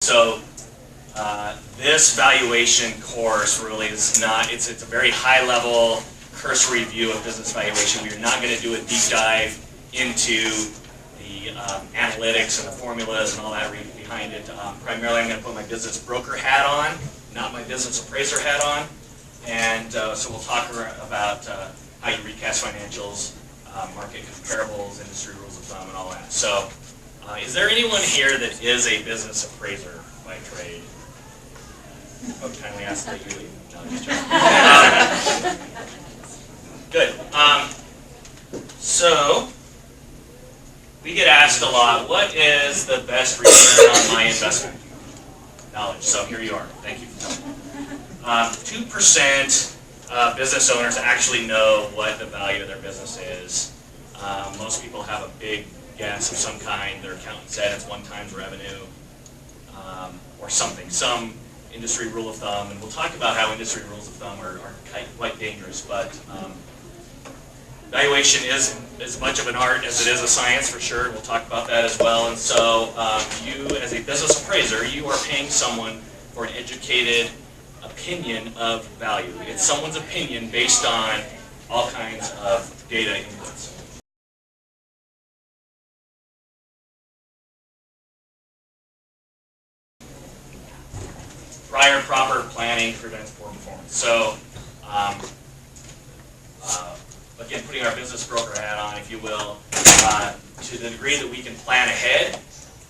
So this valuation course really is not, it's a very high level cursory view of business valuation. We're not going to do a deep dive into the analytics and the formulas and all that behind it. Primarily I'm going to put my business broker hat on, not my business appraiser hat on. And so we'll talk about how you recast financials, market comparables, industry rules of thumb, and all that. So is there anyone here that is a business appraiser by trade? I would kindly ask that you leave. No, I'm just joking. Good. So we get asked a lot, what is the best return on my investment? Knowledge. So here you are. Thank you for coming. 2% business owners actually know what the value of their business is. Most people have a big guess of some kind. Their accountant said it's 1 times revenue or something, some industry rule of thumb. And we'll talk about how industry rules of thumb are quite dangerous. But valuation is as much of an art as it is a science, for sure. We'll talk about that as well. And so you, as a business appraiser, you are paying someone for an educated opinion of value. It's someone's opinion based on all kinds of data inputs. Prior proper planning prevents poor performance. So again, putting our business broker hat on, if you will, to the degree that we can plan ahead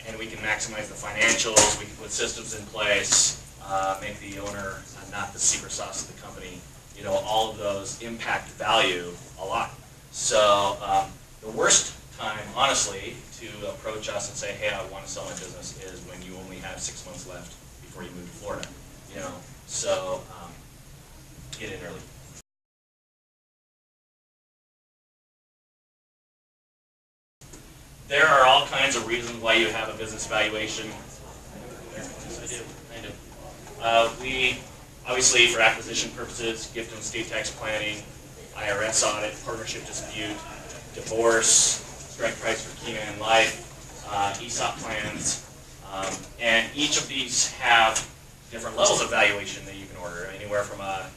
and we can maximize the financials, we can put systems in place, make the owner not the secret sauce of the company, you know, all of those impact value a lot. So the worst time, honestly, to approach us and say, hey, I want to sell my business is when you only have 6 months left before you move to Florida. You know, so get in early. There are all kinds of reasons why you have a business valuation. Yes, I do. We, obviously, for acquisition purposes, gift and estate tax planning, IRS audit, partnership dispute, divorce, strike price for key man life, ESOP plans, and each of these have different levels of valuation that you can order, anywhere from a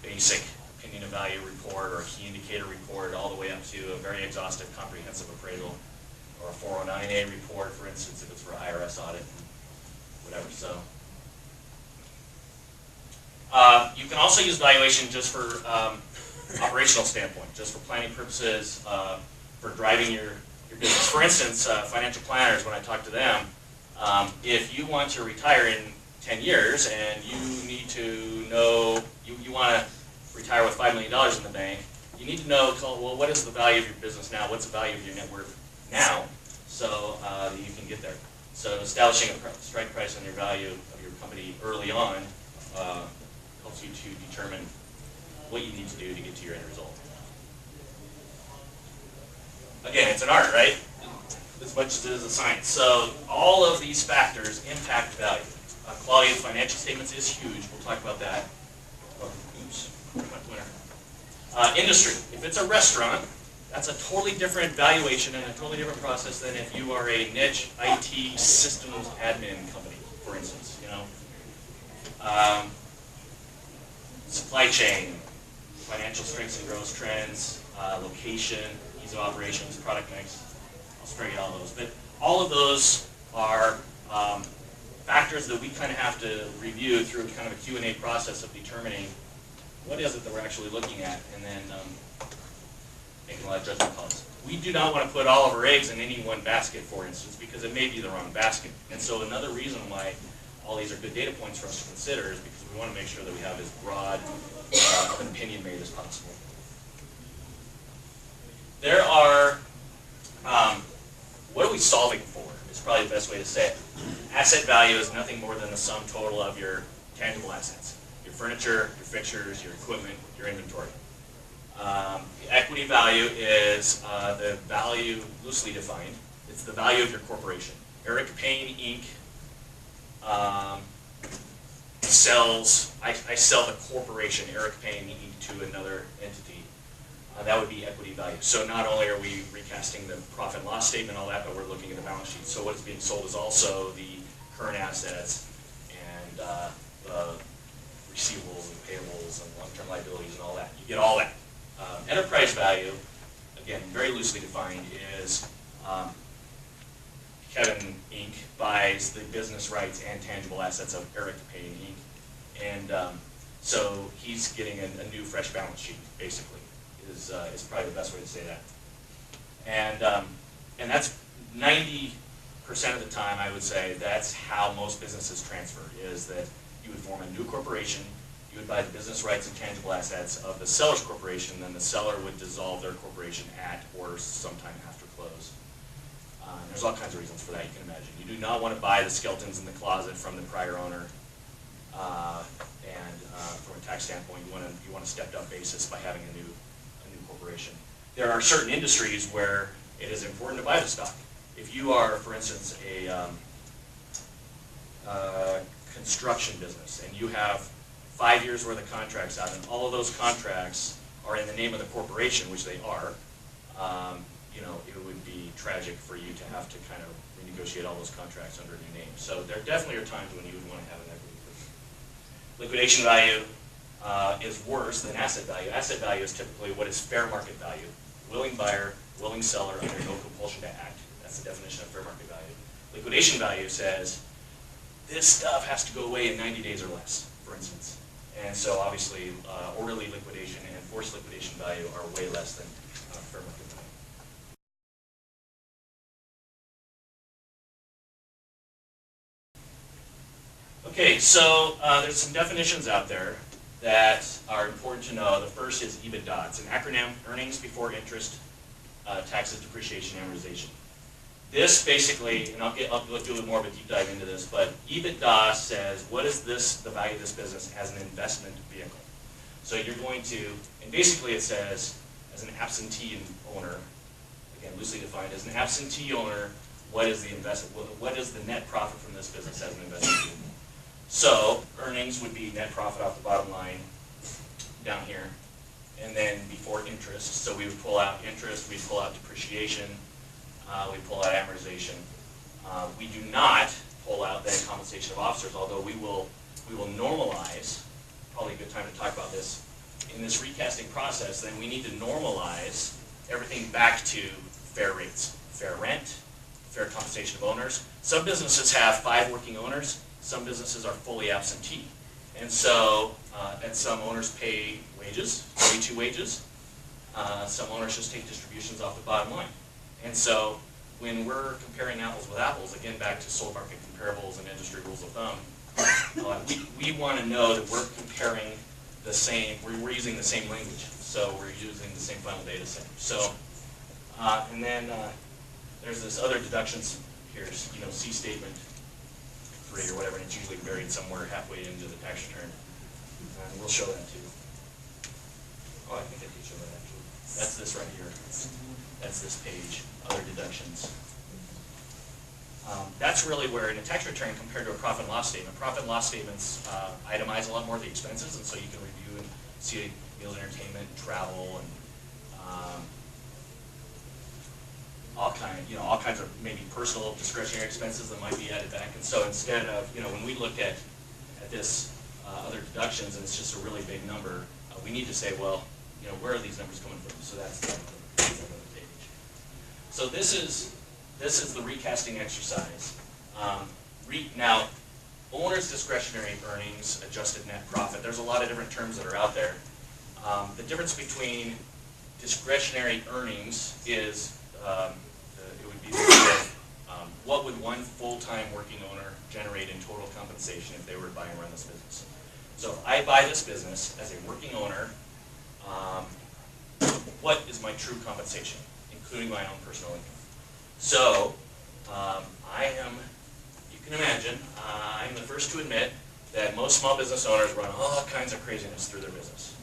basic opinion of value report or a key indicator report all the way up to a very exhaustive comprehensive appraisal or a 409A report, for instance, if it's for IRS audit, whatever. So you can also use valuation just for operational standpoint, just for planning purposes, for driving your business. For instance, financial planners, when I talk to them, if you want to retire in 10 years and you need to know, you want to retire with $5 million in the bank, you need to know, well, what is the value of your business now? What's the value of your net worth now? So that you can get there. So establishing a strike price on your value of your company early on helps you to determine what you need to do to get to your end result. Again, it's an art, right? As much as it is a science. So all of these factors impact value. Quality of financial statements is huge. We'll talk about that. Oh, oops, my pointer. Industry. If it's a restaurant, that's a totally different valuation and a totally different process than if you are a niche IT systems admin company, for instance. You know, supply chain, financial strengths and growth trends, location, ease of operations, product mix. I'll spare you all those, but all of those are factors that we kind of have to review through kind of a Q&A process of determining what is it that we're actually looking at, and then making a lot of judgment calls. We do not want to put all of our eggs in any one basket, for instance, because it may be the wrong basket. And so another reason why all these are good data points for us to consider is because we want to make sure that we have as broad an opinion made as possible. There are, what are we solving for? Is probably the best way to say it. Asset value is nothing more than the sum total of your tangible assets. Your furniture, your fixtures, your equipment, your inventory. The equity value is the value loosely defined. It's the value of your corporation. Eric Payne Inc. Sells, I sell the corporation, Eric Payne Inc. to another entity. That would be equity value. So not only are we recasting the profit and loss statement and all that, but we're looking at the balance sheet. So what's being sold is also the current assets and the receivables and payables and long-term liabilities and all that. You get all that. Enterprise value, again, very loosely defined, is Kevin Inc. buys the business rights and tangible assets of Eric Payne Inc. And so he's getting a new, fresh balance sheet, basically, is probably the best way to say that. And that's 90% of the time, I would say, that's how most businesses transfer, is that you would form a new corporation, you would buy the business rights and tangible assets of the seller's corporation, then the seller would dissolve their corporation at or sometime after close. There's all kinds of reasons for that, you can imagine. You do not want to buy the skeletons in the closet from the prior owner, and from a tax standpoint, you want a stepped-up basis by having a new corporation. There are certain industries where it is important to buy the stock. If you are, for instance, a construction business, and you have 5 years worth of contracts out, and all of those contracts are in the name of the corporation, which they are, you know, it would be tragic for you to have to kind of renegotiate all those contracts under a new name. So there definitely are times when you would want to have an equity position. Liquidation value is worse than asset value. Asset value is typically what is fair market value. Willing buyer, willing seller under no compulsion to act. That's the definition of fair market value. Liquidation value says this stuff has to go away in 90 days or less, for instance. And so obviously orderly liquidation and forced liquidation value are way less than fair market value. Okay, so there's some definitions out there that are important to know. The first is EBITDA. It's an acronym: earnings before interest, taxes, depreciation, amortization. This basically, and I'll do a little more of a deep dive into this, but EBITDA says what is the value of this business as an investment vehicle. So you're going to, and basically it says as an absentee owner, again loosely defined, as an absentee owner, what is the net profit from this business as an investment vehicle. So earnings would be net profit off the bottom line down here, and then before interest. So we would pull out interest, we'd pull out depreciation, we pull out amortization. We do not pull out then compensation of officers, although we will normalize. Probably a good time to talk about this. In this recasting process, then we need to normalize everything back to fair rates, fair rent, fair compensation of owners. Some businesses have 5 working owners. Some businesses are fully absentee. And so, and some owners pay wages, W-2 wages. Some owners just take distributions off the bottom line. And so, when we're comparing apples with apples, again back to sold market comparables and industry rules of thumb, we want to know that we're comparing the same, we're using the same language. So we're using the same final data set. So, and then there's this other deductions here, you know, C statement 3 or whatever, and it's usually buried somewhere halfway into the tax return. And we'll show that too. Oh, I think I did show that actually. That's this right here. That's this page, other deductions. That's really where, in a tax return compared to a profit and loss statement, profit and loss statements itemize a lot more of the expenses, and so you can review and see meals, entertainment, travel, and all kinds of maybe personal discretionary expenses that might be added back. And so instead of, you know, when we look at this other deductions and it's just a really big number, we need to say, well, you know, where are these numbers coming from? So that's the other page. So this is the recasting exercise. Now, owner's discretionary earnings, adjusted net profit. There's a lot of different terms that are out there. The difference between discretionary earnings is it would be what would one full-time working owner generate in total compensation if they were to buy and run this business. So if I buy this business as a working owner, what is my true compensation, including my own personal income? So you can imagine, I'm the first to admit that most small business owners run all kinds of craziness through their business.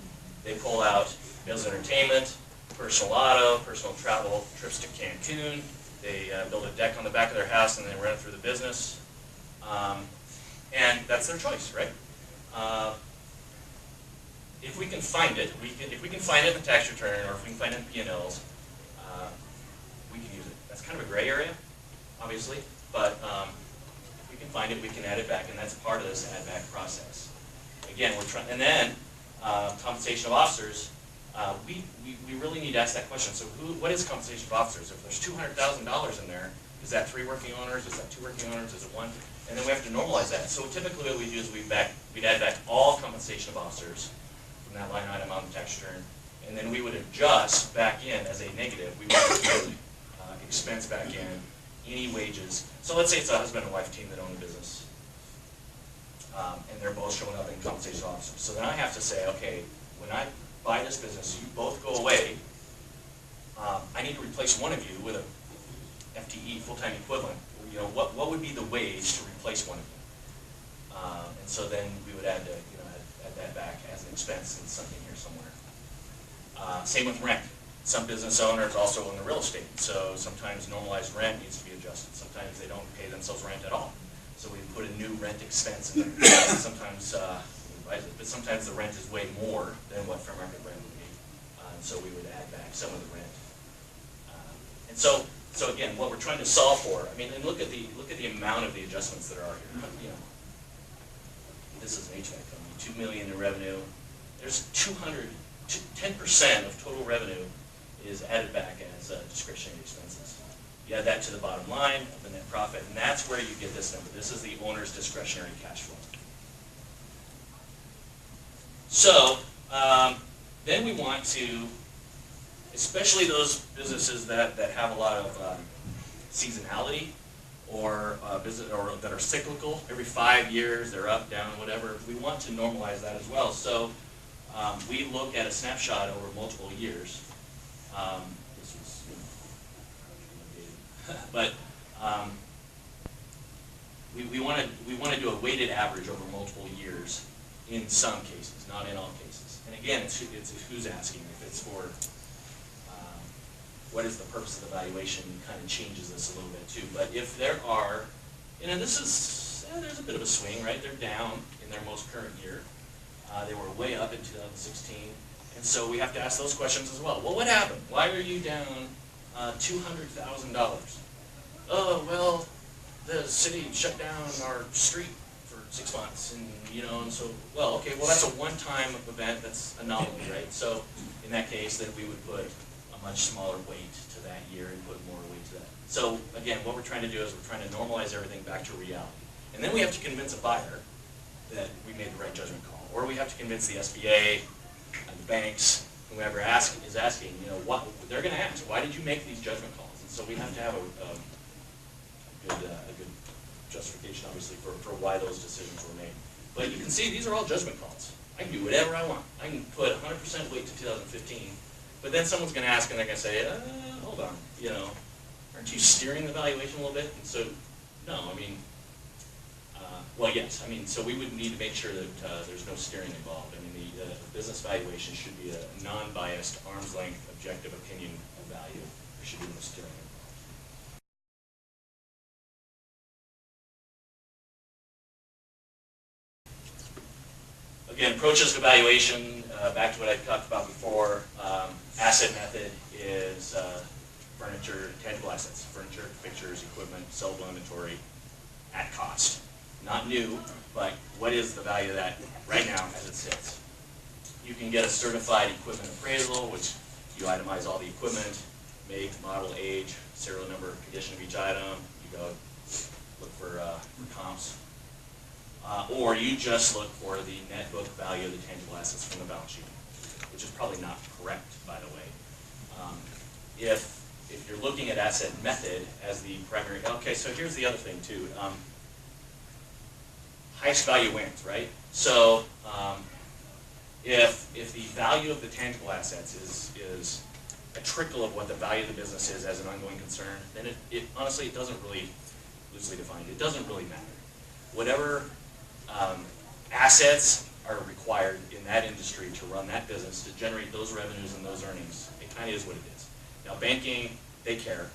They pull out meals, entertainment, personal auto, personal travel, trips to Cancun. They build a deck on the back of their house and they run it through the business. And that's their choice, right? If we can find it, if we can find it in the tax return, or if we can find it in P&Ls, we can use it. That's kind of a gray area, obviously, but if we can find it, we can add it back, and that's part of this add back process. Again, we're trying, and then compensation of officers. We really need to ask that question. So what is compensation of officers? If there's $200,000 in there, is that 3 working owners? Is that 2 working owners? Is it 1? And then we have to normalize that. So typically what we do is we'd add back all compensation of officers from that line item on the tax return, and then we would adjust back in as a negative. We would expense back in any wages. So let's say it's a husband and wife team that own a business, and they're both showing up in compensation of officers. So then I have to say, okay, when I buy this business, you both go away. I need to replace one of you with a FTE, full-time equivalent. You know, what would be the wage to replace one of you? And so then we would add that back as an expense in something here somewhere. Same with rent. Some business owners also own the real estate, so sometimes normalized rent needs to be adjusted. Sometimes they don't pay themselves rent at all, so we put a new rent expense in there. Sometimes, but sometimes the rent is way more than what fair market rent would be, so we would add back some of the rent. And so again, what we're trying to solve for, I mean, and look at the amount of the adjustments that are here. You know, this is an HVAC company, $2 million in revenue. There's 10% of total revenue is added back as discretionary expenses. You add that to the bottom line of the net profit, and that's where you get this number. This is the owner's discretionary cash flow. So then we want to, especially those businesses that have a lot of seasonality or that are cyclical. Every 5 years they're up, down, whatever. We want to normalize that as well. So we look at a snapshot over multiple years. This was, but we want to do a weighted average over multiple years in some cases, not in all cases. And again, it's who's asking. If it's for what is the purpose of the valuation, kind of changes this a little bit too. But if there are, this is there's a bit of a swing, right? They're down in their most current year. They were way up in 2016. And so we have to ask those questions as well. Well, what happened? Why are you down $200,000? Oh, well, the city shut down our street for 6 months. And so, well, okay, well, that's a one-time event. That's anomaly, right? So in that case, then we would put a much smaller weight to that year and put more weight to that. So again, what we're trying to do is we're trying to normalize everything back to reality. And then we have to convince a buyer that we made the right judgment call. Or we have to convince the SBA and the banks, whoever is asking, what they're going to ask. Why did you make these judgment calls? And so we have to have a good justification, obviously, for why those decisions were made. But you can see these are all judgment calls. I can do whatever I want. I can put 100% weight to 2015. But then someone's going to ask, and they're going to say, hold on, aren't you steering the valuation a little bit? And so, no, I mean, well, yes. I mean, so we would need to make sure that there's no steering involved. I mean, the business valuation should be a non-biased, arm's-length, objective opinion of value. There should be no steering involved. Again, approaches to valuation, back to what I talked about before. Asset method is furniture, tangible assets, furniture, fixtures, equipment, sellable inventory at cost. Not new, but what is the value of that right now as it sits? You can get a certified equipment appraisal, which you itemize all the equipment, make, model, age, serial number, condition of each item. You go look for comps. Or you just look for the net book value of the tangible assets from the balance sheet, which is probably not correct, by the way. If you're looking at asset method as the primary, okay, so here's the other thing too. Highest value wins, right? So if the value of the tangible assets is a trickle of what the value of the business is as an ongoing concern, then it honestly, it doesn't really, loosely defined, it doesn't really matter. Whatever assets are required in that industry to run that business, to generate those revenues and those earnings, it kind of is what it is. Now banking, they care.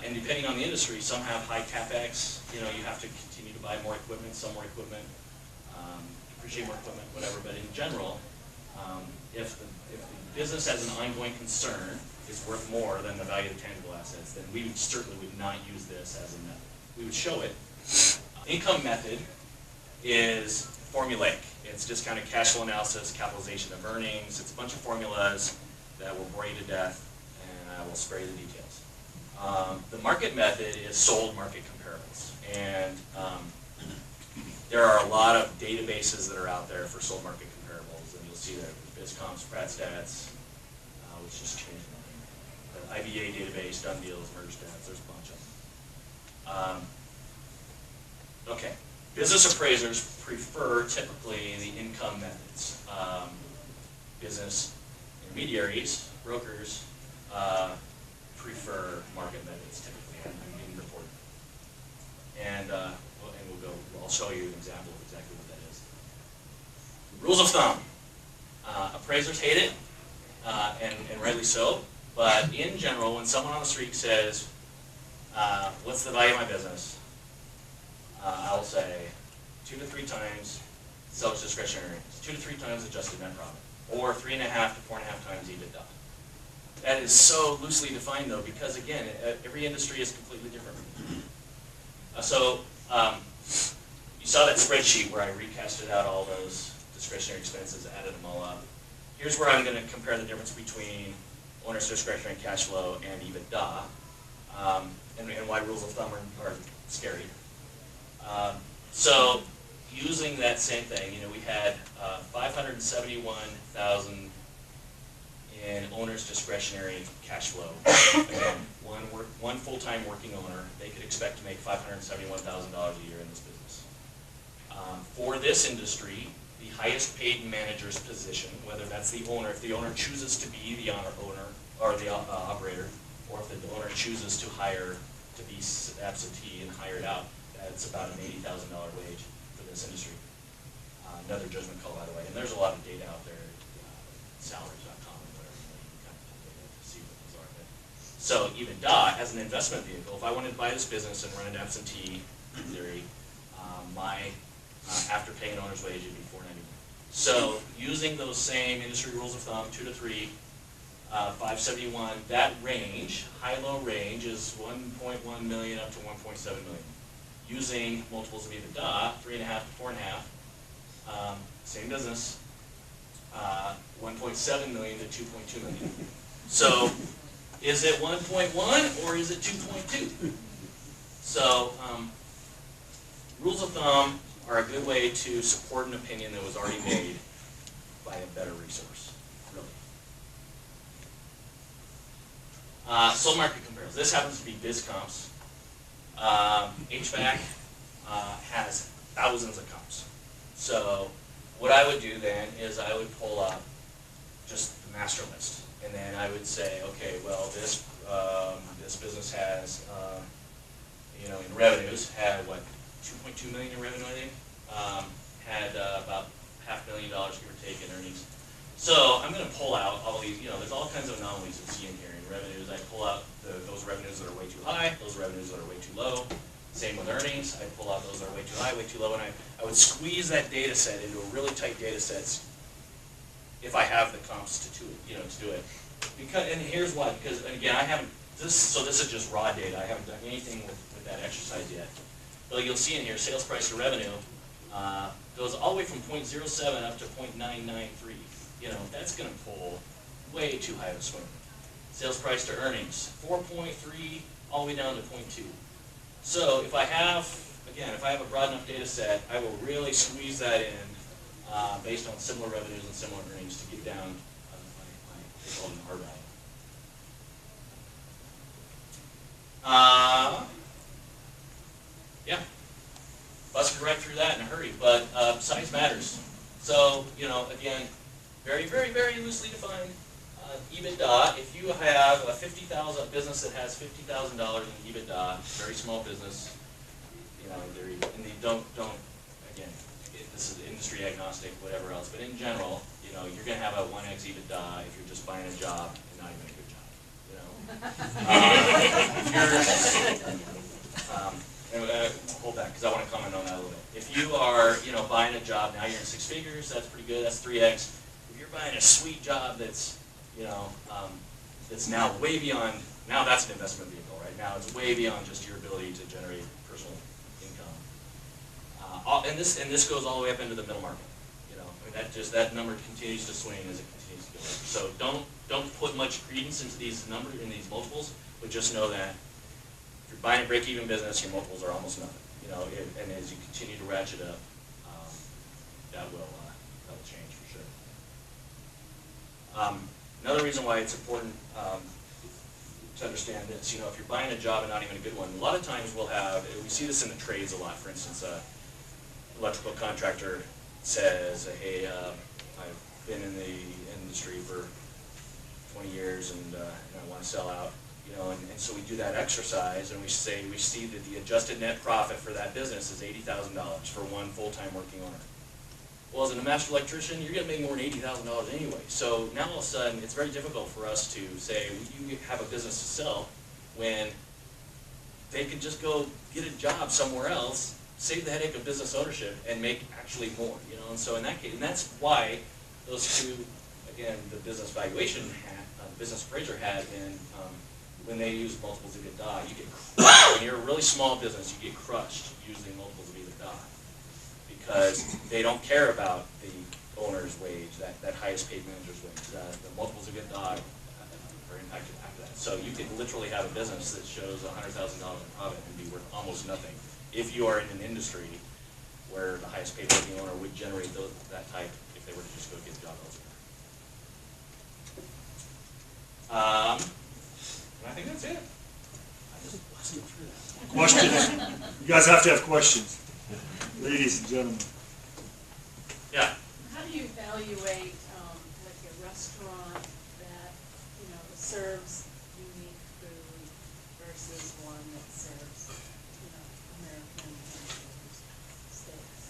And depending on the industry, some have high capex. You have to continue to buy more equipment, sell more equipment, depreciate more equipment, whatever. But in general, if the business as an ongoing concern is worth more than the value of the tangible assets, then we certainly would not use this as a method. we would show it. Income method is formulaic. It's discounted cash flow analysis, capitalization of earnings. It's a bunch of formulas that will bore you to death, and I will spare you the details. The market method is sold market comparables, and there are a lot of databases that are out there for sold market comparables, and you'll see that BizComps, PratStats, which just changed the name. The IBA database, Done Deals, MERGEstats, there's a bunch of them. Okay, business appraisers prefer typically the income methods. Business intermediaries, brokers, prefer market methods typically in reporting. And I'll show you an example of exactly what that is. Rules of thumb. Appraisers hate it, and rightly so, but in general, when someone on the street says, what's the value of my business? I'll say 2 to 3 times seller's discretionary earnings, 2 to 3 times adjusted net profit, or 3.5 to 4.5 times EBITDA. That is so loosely defined though, because again, every industry is completely different. You saw that spreadsheet where I recasted out all those discretionary expenses, added them all up. Here's where I'm going to compare the difference between owner's discretionary cash flow and EBITDA, and why rules of thumb are scary. So using that same thing, we had $571,000 in owner's discretionary cash flow. Again, one full-time working owner, they could expect to make $571,000 a year in this business. For this industry, the highest paid manager's position, whether that's the owner, if the owner chooses to be the owner or the operator, or if the owner chooses to hire to be absentee and hire it out, that's about an $80,000 wage for this industry. Another judgment call, by the way. And there's a lot of data out there, salaries.com and whatever, you can kind of pull data to see what those are. So EBITDA as an investment vehicle, if I wanted to buy this business and run it absentee, in theory, my after paying owner's wage would be $491. So using those same industry rules of thumb, 2 to 3, 571, that range, high-low range, is 1.1 million up to 1.7 million. Using multiples of EBITDA, 3.5 to 4.5, same business, 1.7 million to 2.2 million. So is it 1.1 or is it 2.2? So rules of thumb are a good way to support an opinion that was already made by a better resource, really. Sold market comparables. This happens to be BizComps. HVAC has thousands of comps. So what I would do then is I would pull up just the master list, and then I would say, okay, well this business has in revenues had what, 2.2 million in revenue, I think, had about $500,000 give or take in earnings. So I'm going to pull out all these, there's all kinds of anomalies you see in here in revenues. I pull out those revenues that are way too high, those revenues that are way too low. Same with earnings. I pull out those that are way too high, way too low, and I would squeeze that data set into a really tight data set if I have the comps to do it. And here's why, because again, this is just raw data. I haven't done anything with that exercise yet. But you'll see in here, sales price to revenue goes all the way from 0.07 up to 0.993. That's going to pull way too high of a swing. Sales price to earnings, 4.3 all the way down to 0.2. So if I have a broad enough data set, I will really squeeze that in based on similar revenues and similar earnings to get down they call it an R value. Yeah, busted right through that in a hurry, but size matters. So, again, very, very, very loosely defined. EBITDA, if you have a business that has $50,000 in EBITDA, very small business, again, this is industry agnostic, whatever else, but in general, you're going to have a 1x EBITDA if you're just buying a job and not even a good job, hold that, because I want to comment on that a little bit. If you are, buying a job, now you're in 6 figures, that's pretty good, that's 3x. If you're buying a sweet job that's that's now way beyond, now that's an investment vehicle, right? Now it's way beyond just your ability to generate per personal income. And this goes all the way up into the middle market. You know, I mean, that number continues to swing as it continues to go up. So don't put much credence into these numbers, in these multiples, but just know that if you're buying a break-even business, your multiples are almost nothing. You know, and as you continue to ratchet up, that will change for sure. Another reason why it's important to understand this, you know, if you're buying a job and not even a good one, a lot of times we see this in the trades a lot. For instance, electrical contractor says, hey, I've been in the industry for 20 years and I want to sell out. You know, and so we do that exercise and we see that the adjusted net profit for that business is $80,000 for one full-time working owner. Well, as a master electrician, you're going to make more than $80,000 anyway. So now all of a sudden, it's very difficult for us to say, you have a business to sell, when they could just go get a job somewhere else, save the headache of business ownership, and make actually more. You know, and so in that case, and that's why those two, again, the business valuation hat, the business appraiser hat, and when they use multiples of EBITDA, you get crushed. When you're a really small business, you get crushed using multiples of EBITDA, because they don't care about the owner's wage, that highest paid manager's wage. The multiples of EBITDA are impacted after that. So you could literally have a business that shows $100,000 in profit and be worth almost nothing if you are in an industry where the highest paid working owner would generate that type if they were to just go get a job elsewhere. And I think that's it. I just blasted through that. Questions? You guys have to have questions. Ladies and gentlemen. Yeah. How do you evaluate like a restaurant that, you know, serves unique food versus one that serves, you know, American steaks?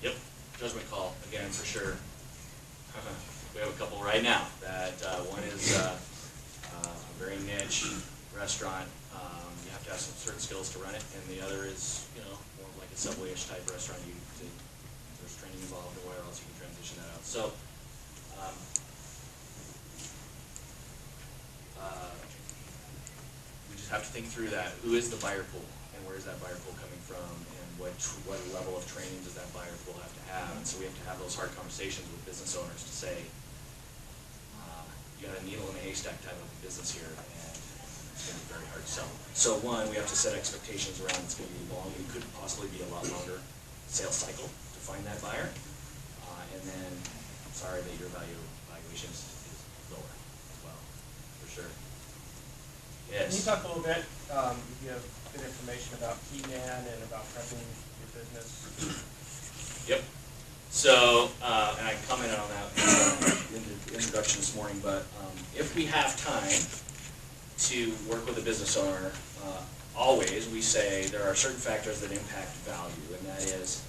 Yep. Judgment call again for sure. We have a couple right now that one is a very niche restaurant. You have to have some certain skills to run it, and the other is, you know, more like a Subway-ish type restaurant. There's training involved, or where else you can transition that out. So, we just have to think through that. Who is the buyer pool, and where is that buyer pool coming from, and what level of training does that buyer pool have to have? And so we have to have those hard conversations with business owners to say, you got a needle in a haystack type of a business here, and it's going to be very hard to sell. So one, we have to set expectations around it's going to be long. It could possibly be a lot longer sales cycle to find that buyer. And then, sorry that your valuation is lower as well, for sure. Yes. Can you talk a little bit, if you have good information about Key-Man and about prepping your business? Yep. So, and I commented on that in the introduction this morning, but if we have time to work with a business owner, always we say there are certain factors that impact value, and that is,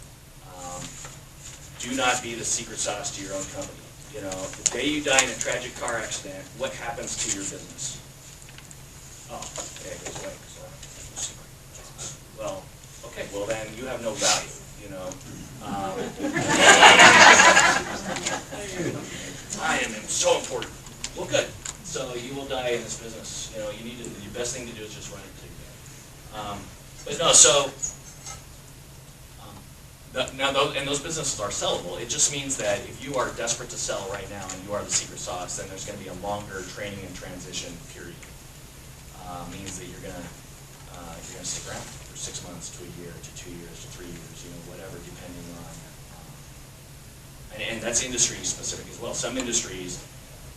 do not be the secret sauce to your own company. You know, the day you die in a tragic car accident, what happens to your business? Oh, okay, it goes away. Well, okay, well then you have no value. You know, I am so important. Well, good. So you will die in this business. You know, the best thing to do is just run it until you die. But no, so now those businesses are sellable. It just means that if you are desperate to sell right now and you are the secret sauce, then there's going to be a longer training and transition period. Means that you're gonna stick around for 6 months to a year to 2 years to 3 years, you know, whatever, depending on. And that's industry specific as well. Some industries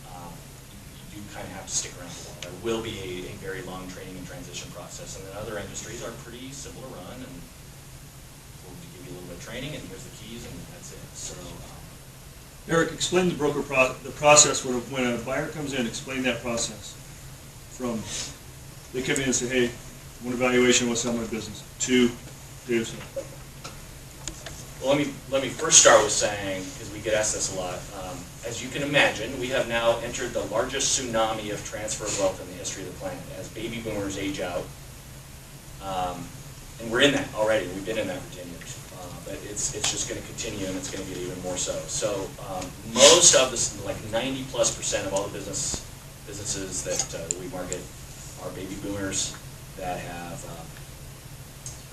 you do kind of have to stick around for a while. There will be a very long training and transition process, and then other industries are pretty simple to run, and we'll give you a little bit of training, and here's the keys, and that's it. So. Eric, explain the process when a buyer comes in. Explain that process from. They come in and say, hey, I want a valuation, I want to sell my business. To do so. Well, let me first start with saying, because we get asked this a lot, as you can imagine, we have now entered the largest tsunami of transfer of wealth in the history of the planet as baby boomers age out. And we're in that already. We've been in that for 10 years. But it's just going to continue, and it's going to get even more so. So most of this, like 90+% of all the businesses that we market, are baby boomers that have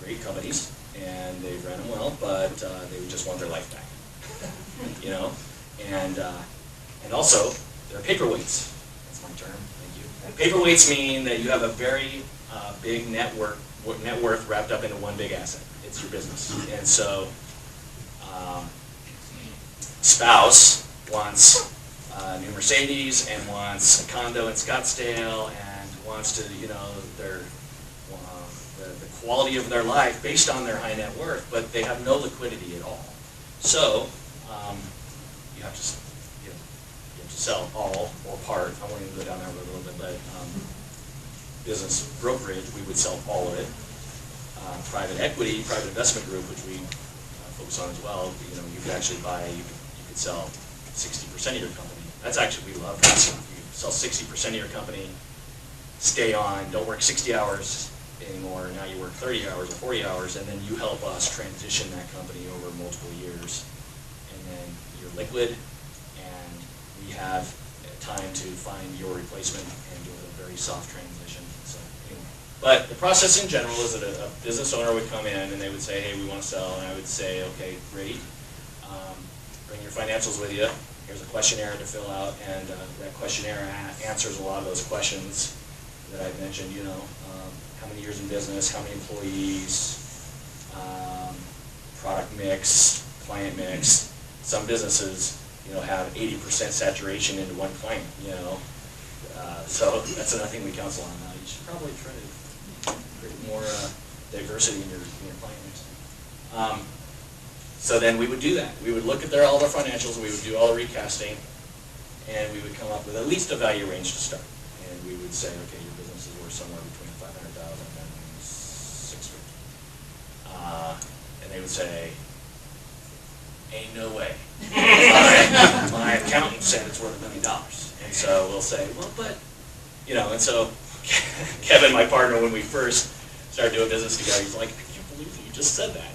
great companies, and they've ran them well, but they would just want their life back, you know? And also, they're paperweights. That's my term, thank you. Paperweights mean that you have a very big net worth wrapped up into one big asset. It's your business. And so, spouse wants a new Mercedes and wants a condo in Scottsdale and wants to, you know, the quality of their life based on their high net worth, but they have no liquidity at all. So you have to sell all or part. I won't even go down there a little bit, but business brokerage, we would sell all of it. Private equity, private investment group, which we focus on as well. You know, you could actually buy, you could sell 60% of your company. That's actually, we love that stuff. You sell 60% of your company, stay on, don't work 60 hours anymore. Now you work 30 hours or 40 hours, and then you help us transition that company over multiple years. And then you're liquid, and we have time to find your replacement and do a very soft transition. So anyway. But the process in general is that a business owner would come in and they would say, hey, we want to sell, and I would say, okay, great. Bring your financials with you. Here's a questionnaire to fill out, and that questionnaire answers a lot of those questions that I mentioned, you know, how many years in business, how many employees, product mix, client mix. Some businesses, you know, have 80% saturation into one client, you know. So that's another thing we counsel on. You should probably try to create more diversity in your client mix. So then we would do that. We would look at all their financials, we would do all the recasting, and we would come up with at least a value range to start. And we would say, okay, your business is worth somewhere between $500,000 and $650,000. And they would say, ain't no way. My accountant said it's worth $1 million. And so we'll say, well, but, you know, and so Kevin, my partner, when we first started doing business together, he's like, I can't believe you just said that.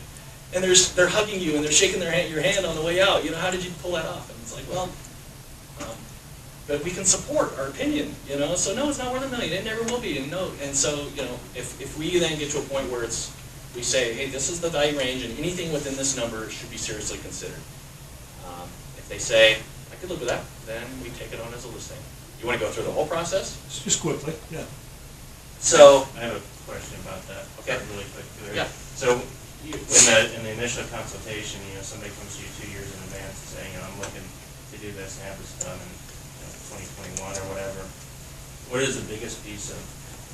And they're hugging you and they're shaking your hand on the way out. You know, how did you pull that off? And it's like, well, but we can support our opinion, you know. So no, it's not worth $1 million. It never will be. And no, and so, you know, if we then get to a point where we say, hey, this is the value range, and anything within this number should be seriously considered. If they say, I could live with that, then we take it on as a listing. You want to go through the whole process? Just quickly, yeah. So I have a question about that. Okay. Really quick. Yeah. So in the initial consultation, you know, somebody comes to you 2 years in advance and saying, you know, I'm looking to do this and have this done in 2021 or whatever. What is the biggest piece of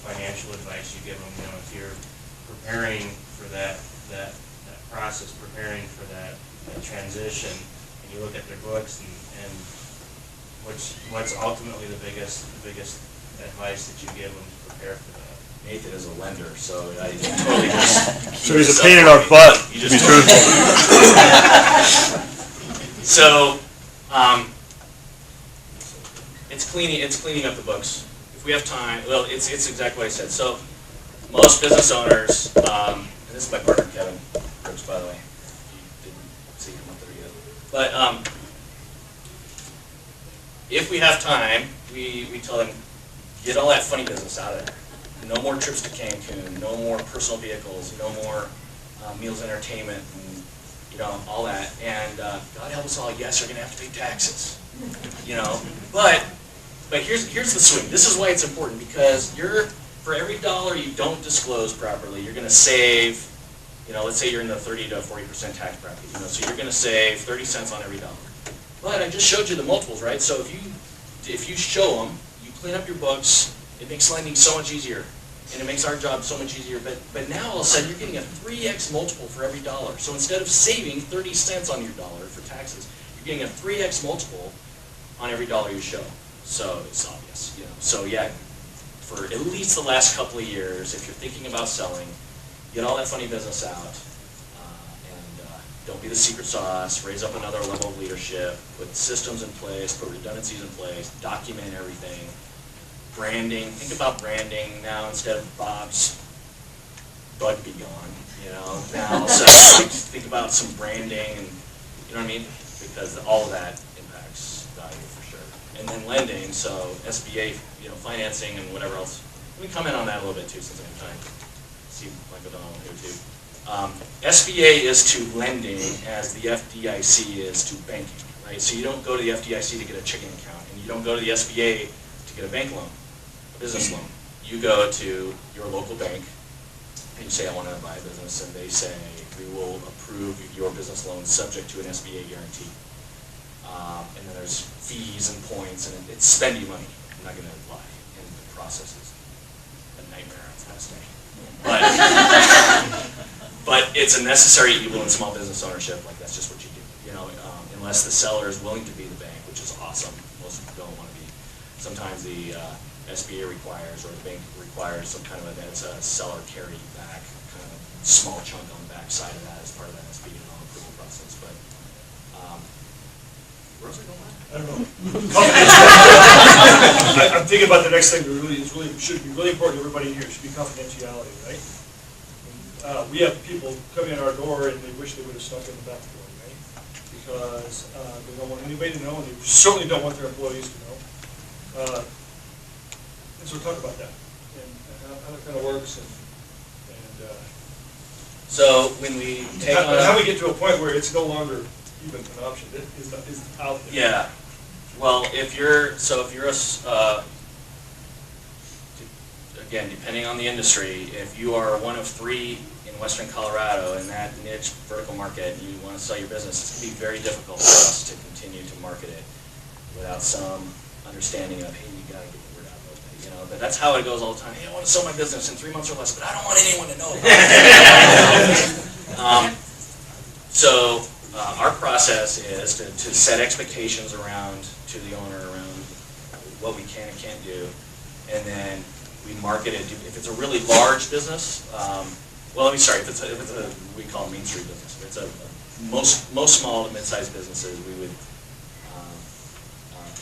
financial advice you give them? You know, if you're preparing for that process, preparing for that transition, and you look at their books and what's ultimately the biggest advice that you give them to prepare for that? Nathan is a lender, so I totally just... So he's a pain in our butt, You to just be truthful. So, it's cleaning up the books. If we have time, well, it's exactly what I said. So, most business owners, and this is my partner Kevin Brooks, by the way, if you didn't see him up there yet. But if we have time, we tell them, get all that funny business out of there. No more trips to Cancun, no more personal vehicles, no more meals, entertainment, and you know, all that. And God help us all, yes, you're going to have to pay taxes, you know. But here's the swing. This is why it's important, because for every dollar you don't disclose properly, you're going to save, you know, let's say you're in the 30 to 40% tax bracket, you know, so you're going to save 30 cents on every dollar. But I just showed you the multiples, right? So if you show them, you clean up your books, it makes lending so much easier, and it makes our job so much easier. But now all of a sudden you're getting a 3x multiple for every dollar. So instead of saving 30 cents on your dollar for taxes, you're getting a 3x multiple on every dollar you show. So it's obvious, you know. So yeah, for at least the last couple of years, if you're thinking about selling, get all that funny business out, and don't be the secret sauce. Raise up another level of leadership. Put systems in place. Put redundancies in place. Document everything. Branding. Think about branding now instead of Bob's Bud Be Gone. You know, now so think about some branding, and you know what I mean, because all of that impacts value for sure. And then lending, so SBA, you know, financing and whatever else let me comment on that a little bit too, since I have time. See Michael Donald here too. SBA is to lending as the FDIC is to banking, right? So you don't go to the FDIC to get a checking account, and you don't go to the SBA to get a bank loan, a business loan. You go to your local bank, and you say, I want to buy a business, and they say, we will approve your business loan subject to an SBA guarantee. And then there's fees and points, and it's spendy money. I'm not going to lie, and the process is a nightmare on Saturday. But it's a necessary evil in small business ownership. Like, that's just what you do. You know, unless the seller is willing to be the bank, which is awesome. Most don't want to be. Sometimes the SBA requires, or the bank requires, some kind of a seller carry back, kind of small chunk on the back side of that as part of that SBA loan approval process. But where's it going? I don't know. I'm thinking about the next thing that should be really important to everybody here. It should be confidentiality, right? We have people coming in our door and they wish they would have snuck in the back door, right? Because they don't want anybody to know, and they certainly don't want their employees to know. And so talk about that and how it kind of works, and So when we take how we get to a point where it's no longer even an option. It is out there. Yeah. Well, if you're again, depending on the industry, if you are one of 3 in Western Colorado in that niche vertical market and you want to sell your business, it's going to be very difficult for us to continue to market it without some understanding of, hey, you got to get the word out a little bit, you know. But that's how it goes all the time. Hey, I want to sell my business in 3 months or less, but I don't want anyone to know about it. So our process is to set expectations around to the owner around what we can and can't do, and then we market it. If it's a really large business, well, if it's a we call it Main Street business. If it's a most small to mid-sized businesses, we would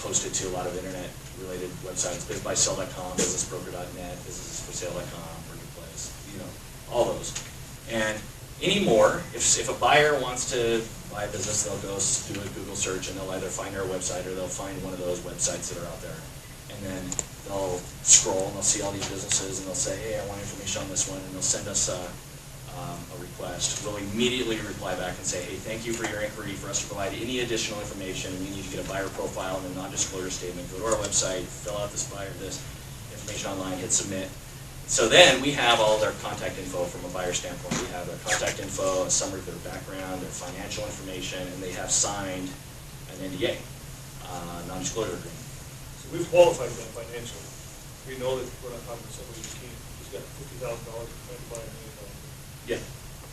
post it to a lot of internet-related websites, bizbuysell.com, businessbroker.net, businessforsale.com, Marketplace, you know, all those. And anymore, if a buyer wants to buy a business, they'll go do a Google search and they'll either find our website or they'll find one of those websites that are out there. And then they'll scroll and they'll see all these businesses and they'll say, hey, I want information on this one, and they'll send us a request. We'll immediately reply back and say, hey, thank you for your inquiry. For us to provide any additional information, we need to get a buyer profile and a non-disclosure statement. Go to our website, fill out this information online, hit submit. So then we have all their contact info from a buyer standpoint. We have their contact info, a summary of their background, their financial information, and they have signed an NDA, non-disclosure agreement. So we've qualified them financially. We know that we're not talking to somebody who's got $50,000 to buy $1 million. Yeah,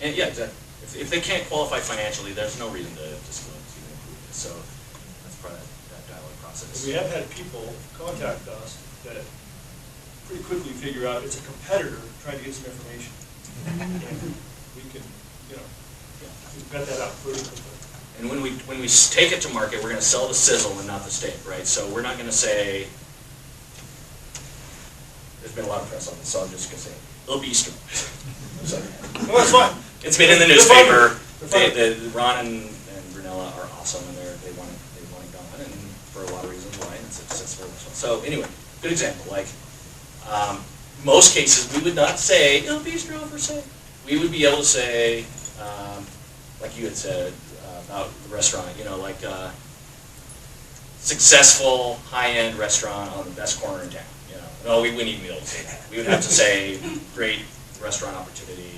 and yeah, exactly. If they can't qualify financially, there's no reason to disclose even approve it. So that's part of that dialogue process. And we have had people contact us that pretty quickly figure out it's a competitor trying to get some information. And we can, we vet that out pretty quickly. And when we take it to market, we're going to sell the sizzle and not the steak, right? So we're not going to say, there's been a lot of press on this, so I'm just going to say, it'll be Easter. No, that's fine. It's been in the newspaper. Ron and Brunella are awesome, and they want it gone, and for a lot of reasons why, and it's successful. So anyway, good example. Like most cases, we would not say it'll be Easter for sale. We would be able to say, like you had said about the restaurant, like successful high-end restaurant on the best corner in town. No, we wouldn't even be able to say that. We would have to say great restaurant opportunity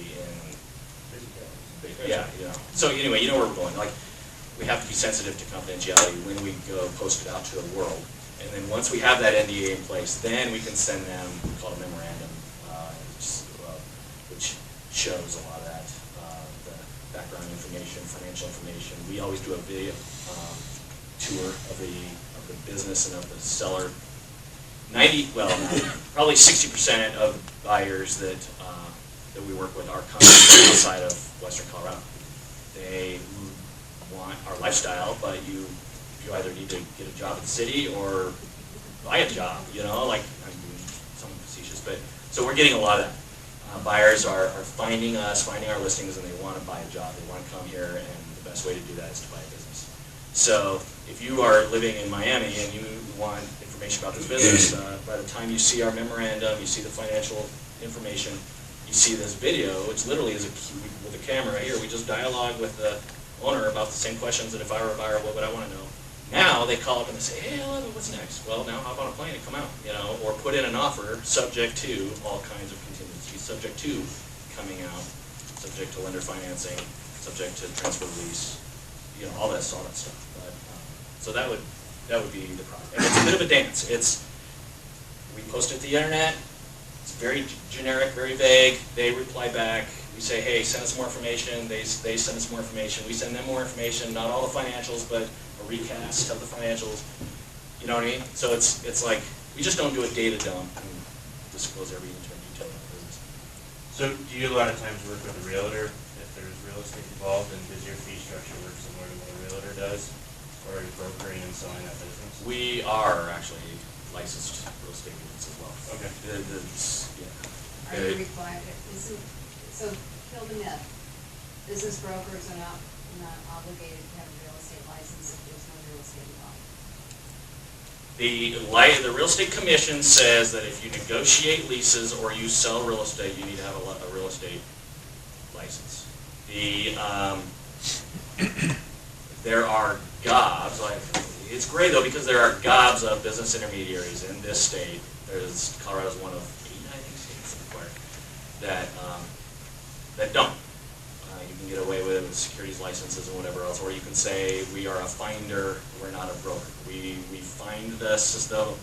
So anyway, you know where we're going. Like, we have to be sensitive to confidentiality when we go post it out to the world. And then once we have that NDA in place, then we can send them, we call it a memorandum, which shows a lot of that, the background information, financial information. We always do a video tour of the business and of the seller. Probably 60% of buyers that we work with are coming from outside of Western Colorado. They want our lifestyle, but you either need to get a job in the city or buy a job. Like I'm being somewhat facetious, but so we're getting a lot of that. Buyers are finding us, finding our listings, and they want to buy a job. They want to come here, and the best way to do that is to buy a business. So if you are living in Miami and you want, if information about this business. By the time you see our memorandum, you see the financial information, you see this video, which literally is with a camera here. We just dialogue with the owner about the same questions that if I were a buyer, what would I want to know? Now they call up and they say, hey, I love it, what's next? Well, now hop on a plane and come out, or put in an offer subject to all kinds of contingencies, subject to coming out, subject to lender financing, subject to transfer lease, all that stuff. But, so that would be the problem. And it's a bit of a dance. We post it to the internet. It's very generic, very vague. They reply back. We say, hey, send us more information. They send us more information. We send them more information. Not all the financials, but a recast of the financials. You know what I mean? So it's like we just don't do a data dump and disclose every detail of the business. So do you a lot of times work with a realtor if there's real estate involved, and does your fee structure work similar to what a realtor does? Or are you brokering and selling that business? We are actually licensed real estate agents as well. Okay. Are you required, so kill the myth, business brokers are not obligated to have a real estate license if there's no real estate involved? The real estate commission says that if you negotiate leases or you sell real estate, you need to have a real estate license. There are gobs, it's great though because there are gobs of business intermediaries in this state. Colorado's one of 8, I think, states that don't. You can get away with it with securities licenses and whatever else, or you can say we are a finder, we're not a broker. We find the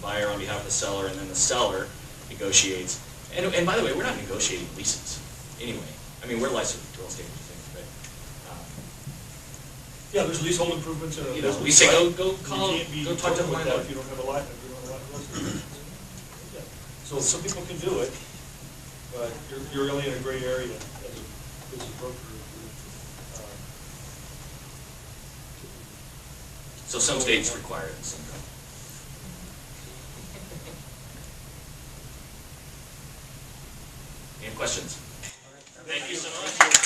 buyer on behalf of the seller, and then the seller negotiates. And by the way, we're not negotiating leases anyway. I mean, we're licensed real estate agents, but Yeah, there's leasehold improvements in a business. we say right? go call, You can't be go talk to the broke with that landlord. if you don't have a lot, if you don't have a lot of real estate. Yeah. So some people can do it, but you're really in a gray area as a business broker. So some states require it, and some don't. Any questions? Thank you so much.